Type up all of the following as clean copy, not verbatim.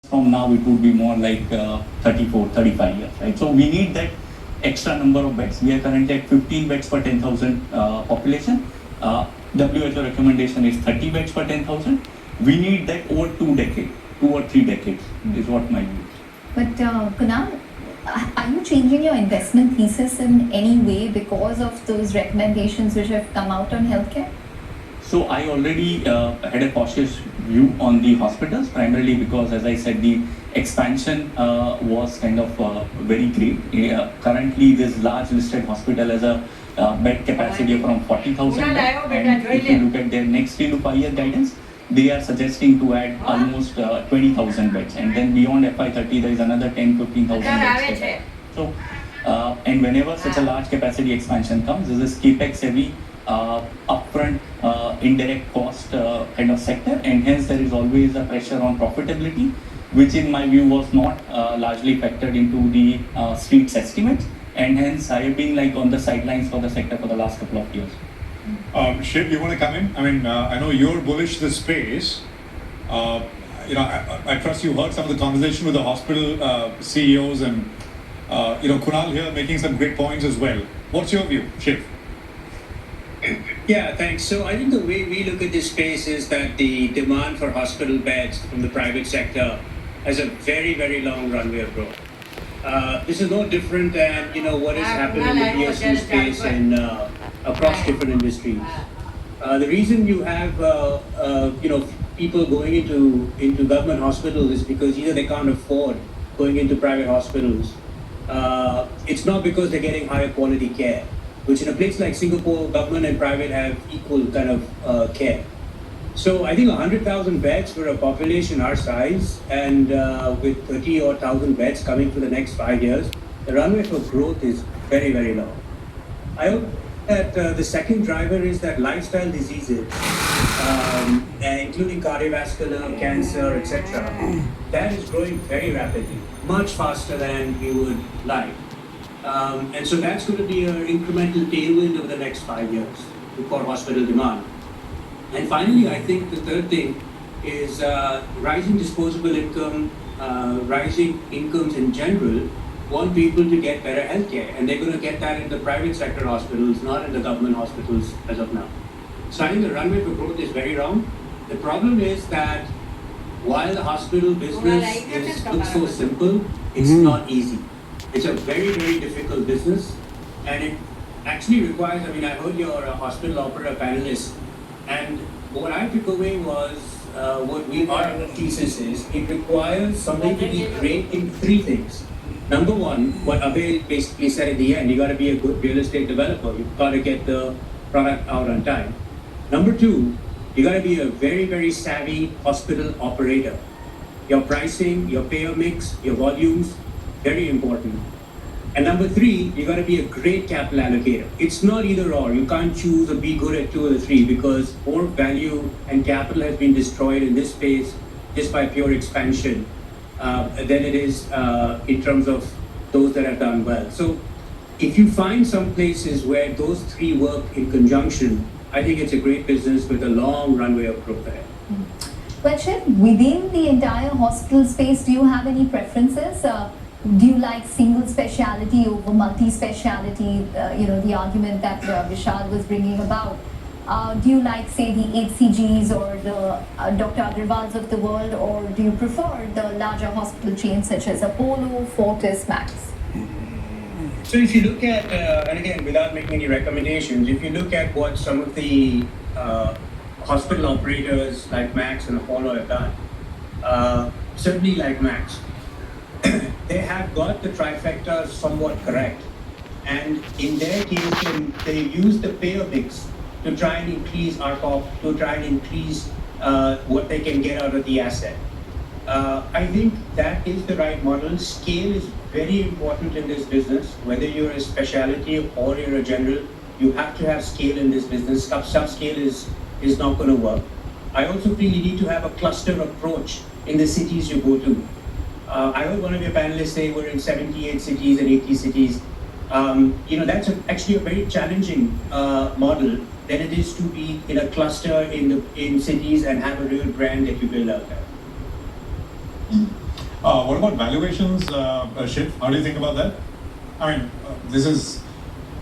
From now it would be more like 34, 35 years, right? So we need that extra number of beds. We are currently at 15 beds per 10,000 population. WHO recommendation is 30 beds per 10,000. We need that over 2 decades, 2 or 3 decades is what my view is. But Kunal, are you changing your investment thesis in any way because of those recommendations which have come out on healthcare? So I already had a cautious view on the hospitals, primarily because, as I said, the expansion was kind of very great. Currently, this large listed hospital has a bed capacity of around 40,000 beds. And if you look at their next 3 to 5 year guidance, they are suggesting to add almost 20,000 beds. And then beyond FY30, there is another 10-15,000 beds. So, and whenever such a large capacity expansion comes, this is capex heavy, upfront indirect cost kind of sector, and hence there is always a pressure on profitability, which in my view was not largely factored into the street's estimates, and hence I have been like on the sidelines for the sector for the last couple of years. Shiv, you want to come in? I mean, I know you're bullish this space. I trust you heard some of the conversation with the hospital CEOs and Kunal here making some great points as well. What's your view, Shiv? Yeah, thanks. So I think the way we look at this space is that the demand for hospital beds from the private sector has a very, very long runway of growth. This is no different than what has happened in the PSU space and across different industries. The reason you have people going into government hospitals is because either they can't afford going into private hospitals. It's not because they're getting higher quality care, which in a place like Singapore, government and private have equal kind of care. So I think 100,000 beds for a population our size, and with 30 or 1,000 beds coming for the next 5 years, the runway for growth is very, very long. I hope that the second driver is that lifestyle diseases, including cardiovascular, cancer, etc., that is growing very rapidly, much faster than we would like. And so that's going to be an incremental tailwind over the next 5 years for hospital demand. And finally, I think the third thing is rising disposable income, rising incomes in general want people to get better healthcare, and they're going to get that in the private sector hospitals, not in the government hospitals as of now. So I think the runway for growth is very long. The problem is that while the hospital business looks so simple, it's not easy. It's a very, very difficult business, and it actually requires, I heard your hospital operator panelists, and what I took away was our thesis is, it requires something to be great in 3 things. Number one, what Abhay basically said at the end, you got to be a good real estate developer. You've got to get the product out on time. Number 2, you got to be a very, very savvy hospital operator. Your pricing, your payer mix, your volumes, very important. And number 3, you got to be a great capital allocator. It's not either or. You can't choose or be good at 2 or 3, because more value and capital has been destroyed in this space just by pure expansion than it is in terms of those that have done well. So if you find some places where those 3 work in conjunction, I think it's a great business with a long runway of growth ahead. Well, Shiv, within the entire hospital space, do you have any preferences? Do you like single specialty over multi-specialty? The argument that Vishal was bringing about. Do you like, say, the HCGs or the Dr. Agrawals of the world, or do you prefer the larger hospital chains such as Apollo, Fortis, Max? So if you look at, and again, without making any recommendations, if you look at what some of the hospital operators like Max and Apollo have done, certainly like Max, they have got the trifecta somewhat correct. And in their case, they use the payer mix to try and increase ARPOB, to try and increase what they can get out of the asset. I think that is the right model. Scale is very important in this business. Whether you're a specialty or you're a general, you have to have scale in this business. Subscale is not going to work. I also feel you need to have a cluster approach in the cities you go to. I heard one of your panelists say we're in 78 cities and 80 cities. That's actually a very challenging model than it is to be in a cluster in cities and have a real brand that you build out there. What about valuations, Shiv? How do you think about that? I mean, this is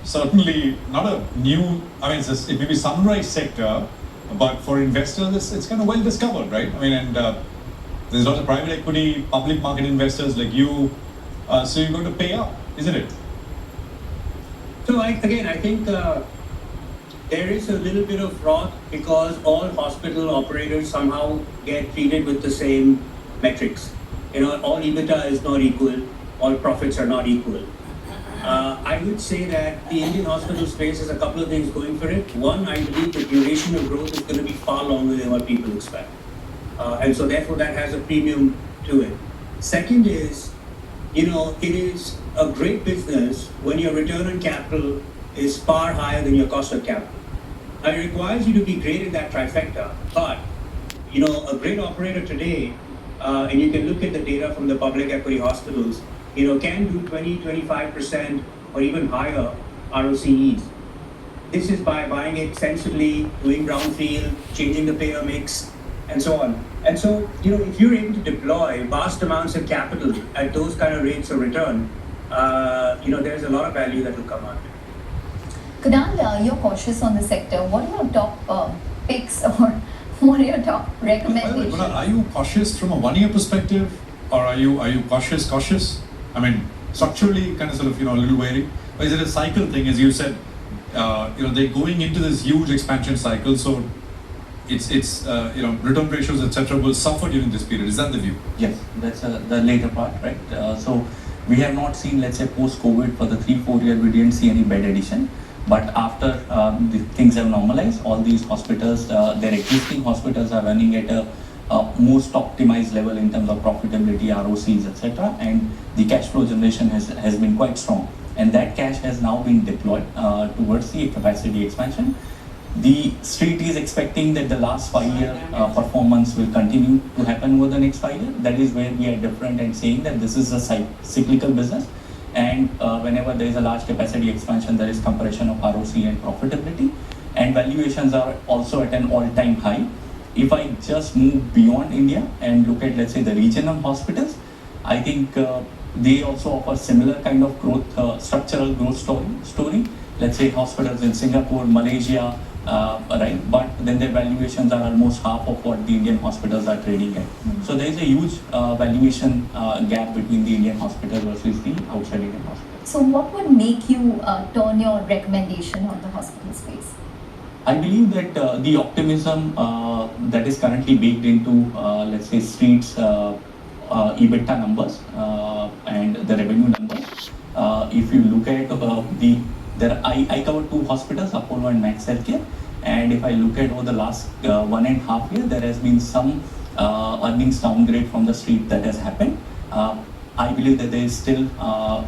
certainly not a new. I mean, it may be sunrise sector, but for investors, it's kind of well discovered, right? I mean, and there's lots of private equity, public market investors like you. So you're going to pay up, isn't it? So I think there is a little bit of fraud because all hospital operators somehow get treated with the same metrics. All EBITDA is not equal, all profits are not equal. I would say that the Indian hospital space has a couple of things going for it. One, I believe the duration of growth is going to be far longer than what people expect. And so therefore that has a premium to it. Second is, it is a great business when your return on capital is far higher than your cost of capital. Now, it requires you to be great in that trifecta, but a great operator today, and you can look at the data from the public equity hospitals, can do 20-25% or even higher ROCEs. This is by buying it sensibly, doing brownfield, changing the payer mix, and so on. And so, if you're able to deploy vast amounts of capital at those kind of rates of return, there's a lot of value that will come out. Kunal, you're cautious on the sector. What are your top picks or what are your top recommendations? Kunal, are you cautious from a 1 year perspective, or are you cautious? I mean, structurally, kind of sort of a little wary. Or is it a cycle thing, as you said? They're going into this huge expansion cycle, so it's return ratios, etc., will suffer during this period. Is that the view? Yes, that's the later part, right? So we have not seen, let's say, post-COVID for the 3-4 year, we didn't see any bed addition. But after the things have normalized, all these hospitals, their existing hospitals are running at a most optimized level in terms of profitability, ROCs, etc. And the cash flow generation has been quite strong. And that cash has now been deployed towards the capacity expansion. The street is expecting that the last 5 year performance will continue to happen over the next 5 years. That is where we are different and saying that this is a cyclical business. And whenever there is a large capacity expansion, there is compression of ROC and profitability. And valuations are also at an all-time high. If I just move beyond India and look at, let's say, the regional hospitals, I think they also offer similar kind of growth, structural growth story. Let's say hospitals in Singapore, Malaysia, right? But then their valuations are almost half of what the Indian hospitals are trading at. Mm-hmm. So there is a huge valuation gap between the Indian hospital versus the outside Indian hospital. So what would make you turn your recommendation on the hospital space? I believe that the optimism that is currently baked into, let's say, Street's EBITDA numbers and the revenue numbers. If you look at I cover 2 hospitals, Apollo and Max Healthcare, and if I look at over the last 1.5 years, there has been some earnings downgrade from the Street that has happened. I believe that there is still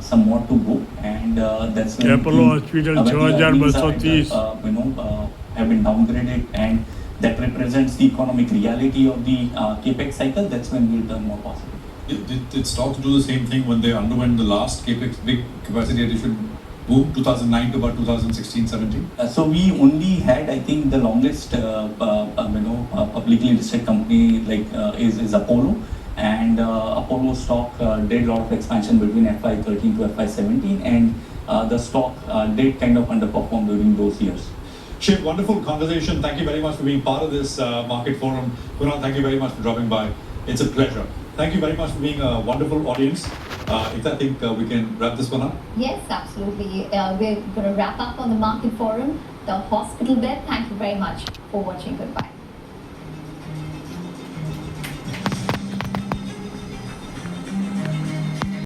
some more to go, and that's when Apollo Hospital 6230 have been downgraded, and that represents the economic reality of the capex cycle. That's when we'll turn more positive. Did stocks do the same thing when they underwent the last capex big capacity addition boom, 2009 to about 2016-17? So we only had, I think, the longest publicly listed company is Apollo, and Apollo stock did a lot of expansion between FY13 to FY17, and the stock did kind of underperform during those years. Shiv, wonderful conversation. Thank you very much for being part of this market forum. Kunal, thank you very much for dropping by. It's a pleasure. Thank you very much for being a wonderful audience. I think we can wrap this one up. Yes, absolutely. We're going to wrap up on the market forum, the hospital bed. Thank you very much for watching. Goodbye.